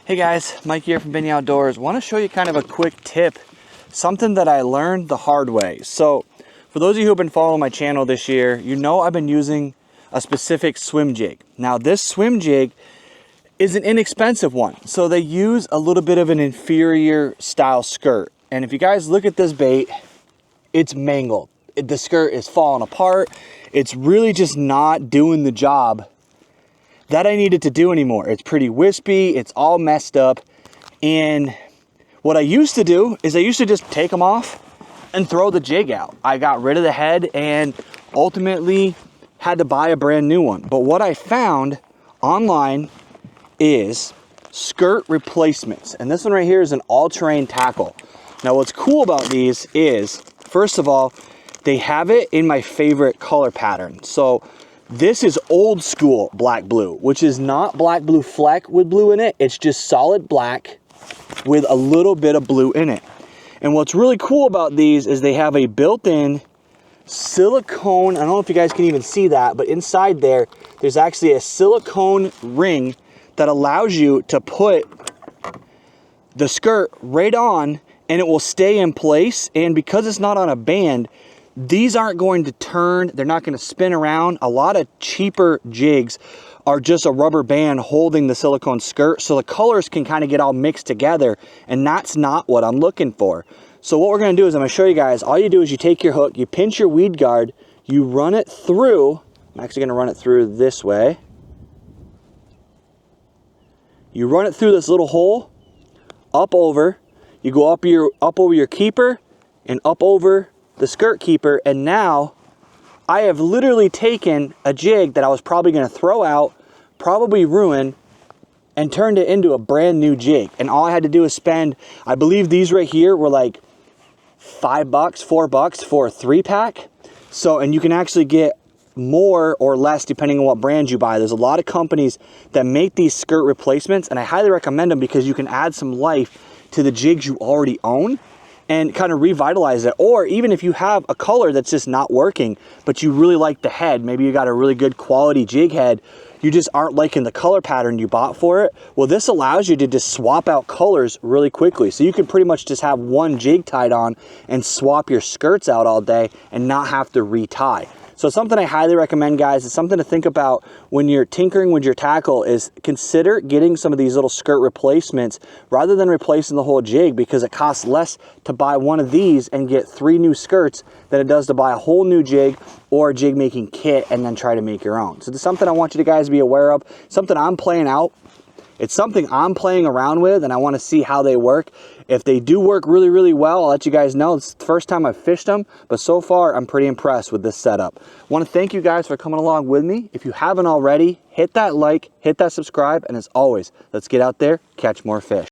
Hey guys, Mike here from Benny Outdoors. Want to show you kind of a quick tip, something that I learned the hard way. So for those of you who have been following my channel this year, you know I've been using a specific swim jig. Now this swim jig is an inexpensive one. So they use a little bit of an inferior style skirt. And if you guys look at this bait, it's mangled. The skirt is falling apart. It's really just not doing the job that I needed to do anymore. It's pretty wispy, it's all messed up. And what I used to do is I used to just take them off and throw the jig out. I got rid of the head and ultimately had to buy a brand new one. But what I found online is skirt replacements. And this one right here is an all-terrain tackle. Now what's cool about these is, first of all, they have it in my favorite color pattern. So this is old school black blue, which is not black blue fleck with blue in it. It's just solid black with a little bit of blue in it. And what's really cool about these is they have a built-in silicone, I don't know if you guys can even see that, but inside there's actually a silicone ring that allows you to put the skirt right on and it will stay in place. And because it's not on a band, these aren't going to turn, they're not going to spin around. A lot of cheaper jigs are just a rubber band holding the silicone skirt, so the colors can kind of get all mixed together, and that's not what I'm looking for. So what we're going to do is I'm going to show you guys, all you do is you take your hook, you pinch your weed guard, you run it through, I'm actually going to run it through this way. You run it through this little hole, up over, you go up over your keeper, and up over the skirt keeper, and now I have literally taken a jig that I was probably going to throw out, probably ruin, and turned it into a brand new jig. And all I had to do is spend, I believe these right here were like $5, $4 for a 3-pack. So, and you can actually get more or less depending on what brand you buy. There's a lot of companies that make these skirt replacements, and I highly recommend them because you can add some life to the jigs you already own and kind of revitalize it. Or even if you have a color that's just not working, but you really like the head, maybe you got a really good quality jig head, you just aren't liking the color pattern you bought for it, well, this allows you to just swap out colors really quickly. So you can pretty much just have one jig tied on and swap your skirts out all day and not have to retie. So something I highly recommend, guys, it's something to think about when you're tinkering with your tackle, is consider getting some of these little skirt replacements rather than replacing the whole jig, because it costs less to buy one of these and get 3 new skirts than it does to buy a whole new jig or a jig making kit and then try to make your own. So this is something I want you guys to be aware of, something I'm playing out. It's something I'm playing around with, and I want to see how they work. If they do work really, really well, I'll let you guys know. It's the first time I've fished them, but so far I'm pretty impressed with this setup. I want to thank you guys for coming along with me. If you haven't already, hit that like, hit that subscribe, and as always, let's get out there, catch more fish.